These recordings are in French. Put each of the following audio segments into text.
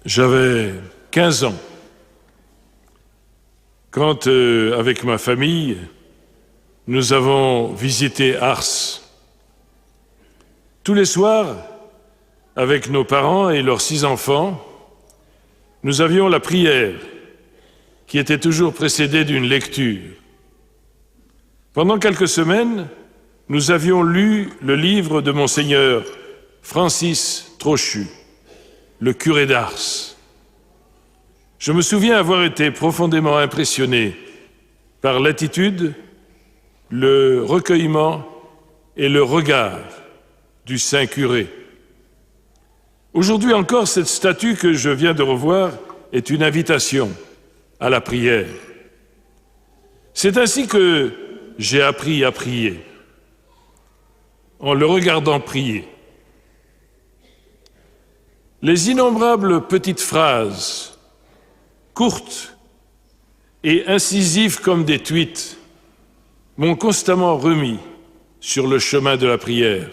J'avais 15 ans quand, avec ma famille, nous avons visité Ars. Tous les soirs, avec nos parents et leurs 6 enfants, nous avions la prière qui était toujours précédée d'une lecture. Pendant quelques semaines, nous avions lu le livre de Monseigneur Francis Trochu, le curé d'Ars. Je me souviens avoir été profondément impressionné par l'attitude, le recueillement et le regard du saint curé. Aujourd'hui encore, cette statue que je viens de revoir est une invitation à la prière. C'est ainsi que j'ai appris à prier, en le regardant prier. Les innombrables petites phrases, courtes et incisives comme des tweets, m'ont constamment remis sur le chemin de la prière,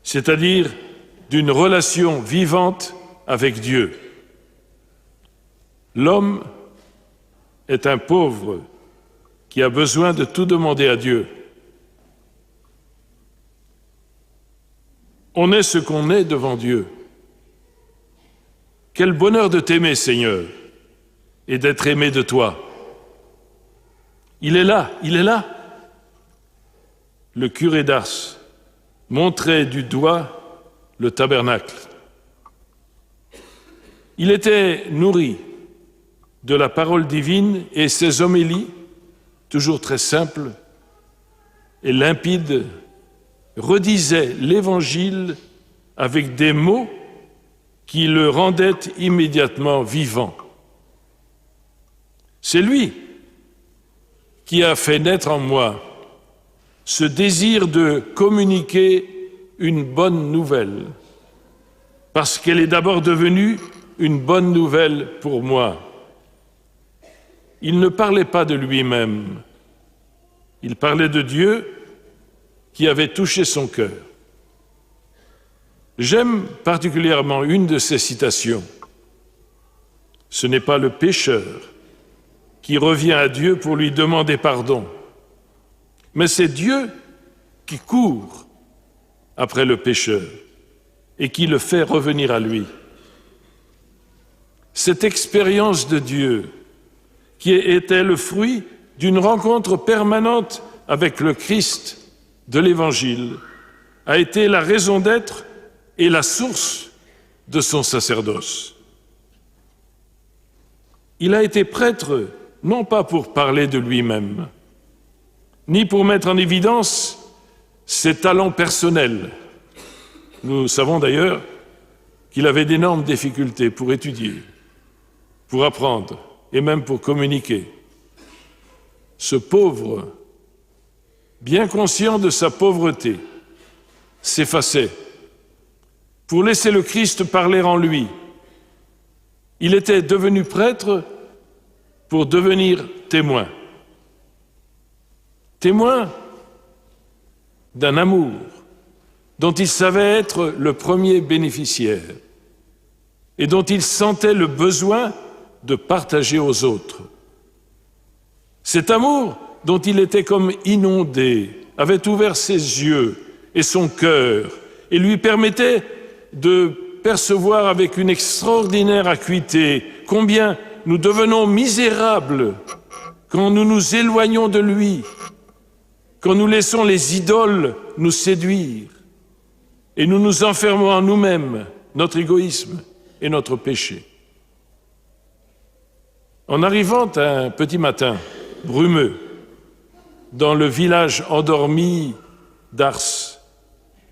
c'est-à-dire d'une relation vivante avec Dieu. L'homme est un pauvre qui a besoin de tout demander à Dieu. On est ce qu'on est devant Dieu. Quel bonheur de t'aimer, Seigneur, et d'être aimé de toi. Il est là, il est là. Le curé d'Ars montrait du doigt le tabernacle. Il était nourri de la parole divine et ses homélies, toujours très simples et limpides, redisaient l'Évangile avec des mots qui le rendaient immédiatement vivant. C'est lui qui a fait naître en moi ce désir de communiquer une bonne nouvelle, parce qu'elle est d'abord devenue une bonne nouvelle pour moi. Il ne parlait pas de lui-même, il parlait de Dieu qui avait touché son cœur. J'aime particulièrement une de ces citations. Ce n'est pas le pécheur qui revient à Dieu pour lui demander pardon, mais c'est Dieu qui court après le pécheur et qui le fait revenir à lui. Cette expérience de Dieu, qui était le fruit d'une rencontre permanente avec le Christ de l'Évangile, a été la raison d'être et la source de son sacerdoce. Il a été prêtre non pas pour parler de lui-même, ni pour mettre en évidence ses talents personnels. Nous savons d'ailleurs qu'il avait d'énormes difficultés pour étudier, pour apprendre et même pour communiquer. Ce pauvre, bien conscient de sa pauvreté, s'effaçait pour laisser le Christ parler en lui. Il était devenu prêtre pour devenir témoin. Témoin d'un amour dont il savait être le premier bénéficiaire et dont il sentait le besoin de partager aux autres. Cet amour dont il était comme inondé avait ouvert ses yeux et son cœur et lui permettait de percevoir avec une extraordinaire acuité combien nous devenons misérables quand nous nous éloignons de lui, quand nous laissons les idoles nous séduire et nous nous enfermons en nous-mêmes, notre égoïsme et notre péché. En arrivant un petit matin brumeux dans le village endormi d'Ars,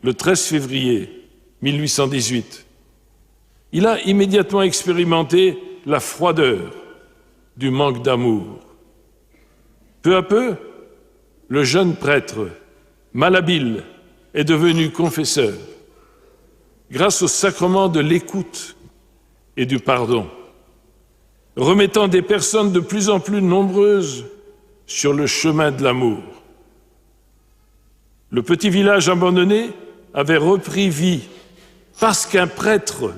le 13 février 1818, il a immédiatement expérimenté la froideur du manque d'amour. Peu à peu, le jeune prêtre, malhabile, est devenu confesseur, grâce au sacrement de l'écoute et du pardon, remettant des personnes de plus en plus nombreuses sur le chemin de l'amour. Le petit village abandonné avait repris vie parce qu'un prêtre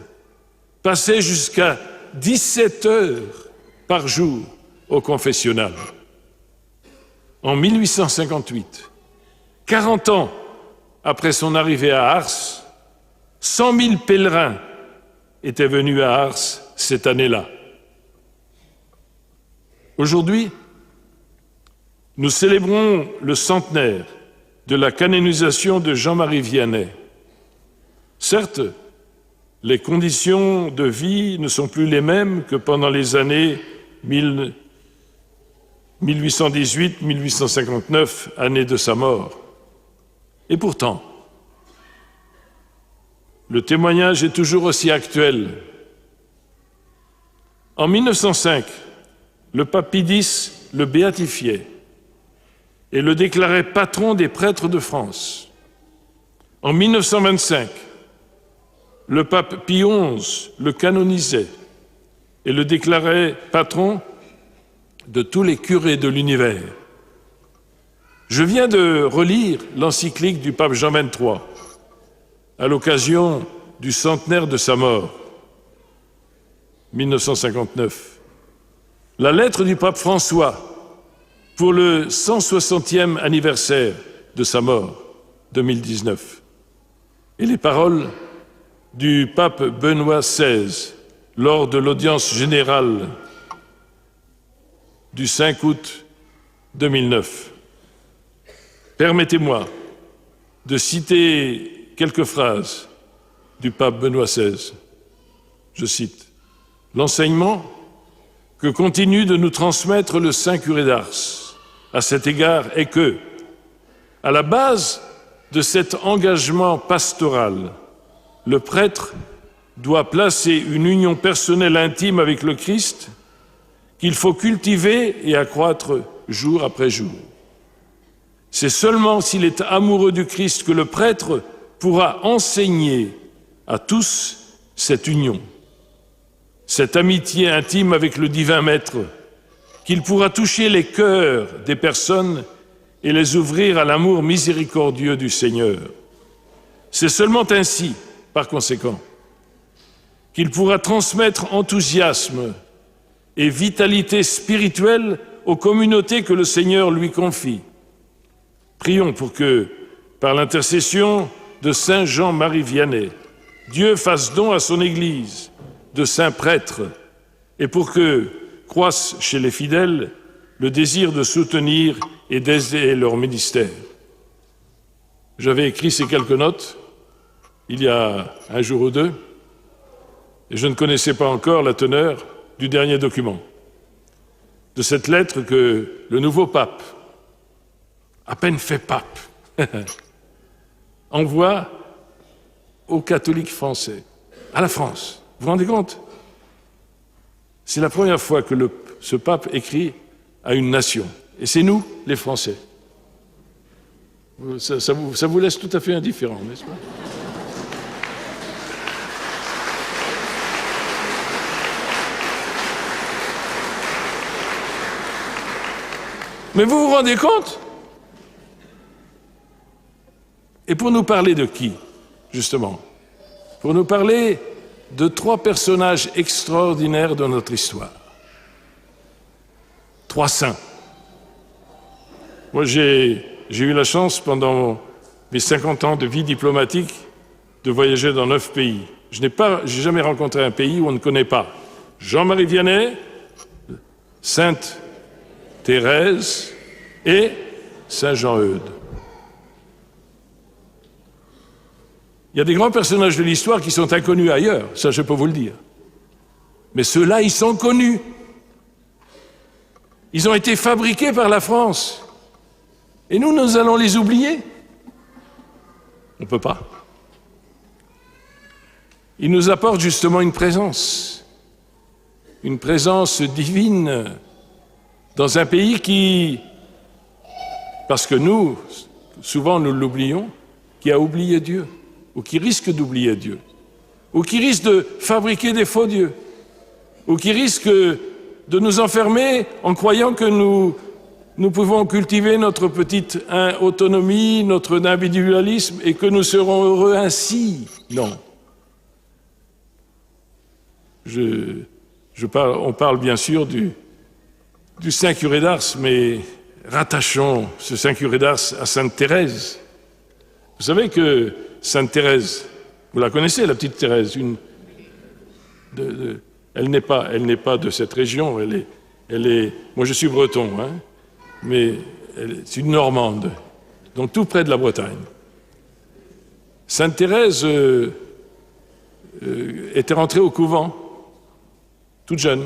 passait jusqu'à 17 heures par jour au confessionnal. En 1858, 40 ans après son arrivée à Ars, 100 000 pèlerins étaient venus à Ars cette année-là. Aujourd'hui, nous célébrons le centenaire de la canonisation de Jean-Marie Vianney. Certes, les conditions de vie ne sont plus les mêmes que pendant les années 1818-1859, année de sa mort. Et pourtant, le témoignage est toujours aussi actuel. En 1905, le pape Pie X le béatifiait et le déclarait patron des prêtres de France. En 1925, le pape Pie XI le canonisait et le déclarait patron de tous les curés de l'univers. Je viens de relire l'encyclique du pape Jean XXIII à l'occasion du centenaire de sa mort, 1959. La lettre du pape François pour le 160e anniversaire de sa mort, 2019. Et les paroles du pape Benoît XVI lors de l'audience générale du 5 août 2009. Permettez-moi de citer quelques phrases du pape Benoît XVI. Je cite: « L'enseignement que continue de nous transmettre le Saint curé d'Ars à cet égard est que, à la base de cet engagement pastoral, le prêtre doit placer une union personnelle intime avec le Christ qu'il faut cultiver et accroître jour après jour. C'est seulement s'il est amoureux du Christ que le prêtre pourra enseigner à tous cette union, cette amitié intime avec le divin Maître, qu'il pourra toucher les cœurs des personnes et les ouvrir à l'amour miséricordieux du Seigneur. C'est seulement ainsi, par conséquent, qu'il pourra transmettre enthousiasme et vitalité spirituelle aux communautés que le Seigneur lui confie. Prions pour que, par l'intercession de Saint Jean-Marie Vianney, Dieu fasse don à son Église de saints prêtres et pour que croisse chez les fidèles le désir de soutenir et d'aider leur ministère. J'avais écrit ces quelques notes il y a un jour ou deux et je ne connaissais pas encore la teneur du dernier document, de cette lettre que le nouveau pape, à peine fait pape, envoie aux catholiques français, à la France. Vous vous rendez compte? C'est la première fois que ce pape écrit à une nation. Et c'est nous, les Français. Ça vous laisse tout à fait indifférent, n'est-ce pas? Mais vous vous rendez compte? Et pour nous parler de qui, justement? Pour nous parler de 3 personnages extraordinaires de notre histoire. 3 saints. Moi, j'ai eu la chance, pendant mes 50 ans de vie diplomatique, de voyager dans 9 pays. Je n'ai jamais rencontré un pays où on ne connaît pas Jean-Marie Vianney, Sainte Thérèse et Saint Jean-Eudes. Il y a des grands personnages de l'histoire qui sont inconnus ailleurs, ça je peux vous le dire. Mais ceux-là, ils sont connus. Ils ont été fabriqués par la France. Et nous allons les oublier? On ne peut pas. Ils nous apportent justement une présence divine dans un pays qui, parce que nous, souvent nous l'oublions, qui a oublié Dieu, ou qui risque d'oublier Dieu, ou qui risque de fabriquer des faux dieux, ou qui risque de nous enfermer en croyant que nous pouvons cultiver notre petite autonomie, notre individualisme, et que nous serons heureux ainsi. Non. on parle bien sûr du Saint Curé d'Ars, mais rattachons ce Saint Curé d'Ars à Sainte Thérèse. Vous savez que Sainte Thérèse, vous la connaissez, la petite Thérèse, elle n'est pas de cette région, moi je suis breton, hein, mais c'est une Normande, donc tout près de la Bretagne. Sainte Thérèse était rentrée au couvent, toute jeune.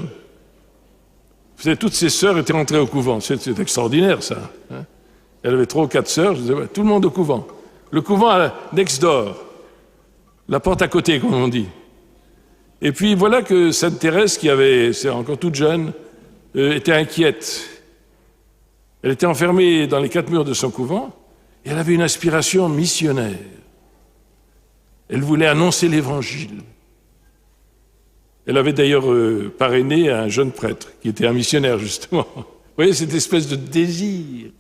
Vous savez, toutes ses sœurs étaient rentrées au couvent. C'est extraordinaire, ça. Hein. Elle avait 3 ou 4 sœurs, tout le monde au couvent. Le couvent à Nexdor, la porte à côté, comme on dit. Et puis voilà que Sainte Thérèse, c'est encore toute jeune, était inquiète. Elle était enfermée dans les 4 murs de son couvent, et elle avait une aspiration missionnaire. Elle voulait annoncer l'Évangile. Elle avait d'ailleurs parrainé un jeune prêtre, qui était un missionnaire, justement. Vous voyez, cette espèce de désir,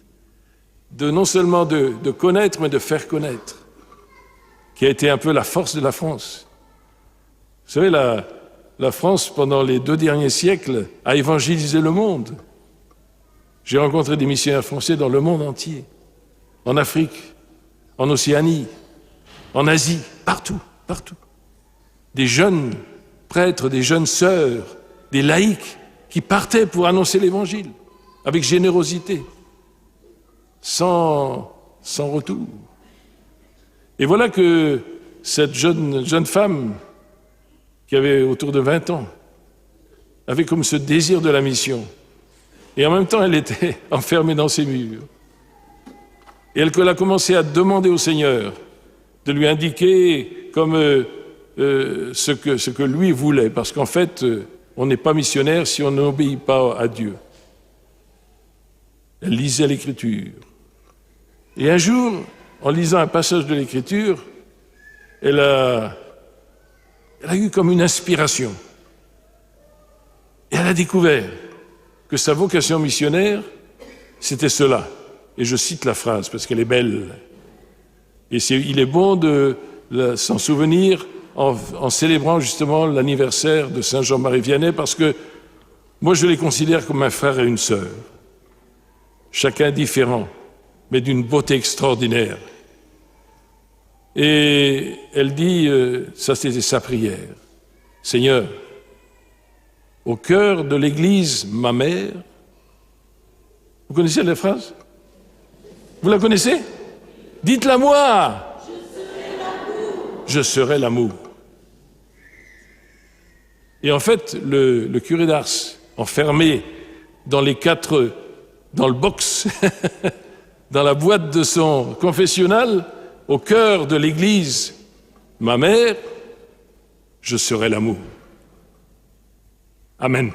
non seulement de connaître, mais de faire connaître, qui a été un peu la force de la France. Vous savez, la France, pendant les 2 derniers siècles, a évangélisé le monde. J'ai rencontré des missionnaires français dans le monde entier, en Afrique, en Océanie, en Asie, partout, partout. Des jeunes prêtres, des jeunes sœurs, des laïcs qui partaient pour annoncer l'Évangile, avec générosité, sans retour. Et voilà que cette jeune femme, qui avait autour de 20 ans, avait comme ce désir de la mission. Et en même temps, elle était enfermée dans ses murs. Et elle a commencé à demander au Seigneur de lui indiquer comme ce que lui voulait, parce qu'en fait, on n'est pas missionnaire si on n'obéit pas à Dieu. Elle lisait l'Écriture. Et un jour, en lisant un passage de l'Écriture, elle a eu comme une inspiration. Et elle a découvert que sa vocation missionnaire, c'était cela. Et je cite la phrase parce qu'elle est belle. Et il est bon de s'en souvenir en célébrant justement l'anniversaire de Saint Jean-Marie Vianney, parce que moi je les considère comme un frère et une sœur. Chacun différent, mais d'une beauté extraordinaire. Et elle dit, ça c'était sa prière, « Seigneur, au cœur de l'Église, ma mère... » Vous connaissez la phrase? Vous la connaissez? Dites-la moi! Je serai l'amour. Et en fait, le curé d'Ars, enfermé dans le box, dans la boîte de son confessionnal, au cœur de l'Église, ma mère, je serai l'amour. Amen.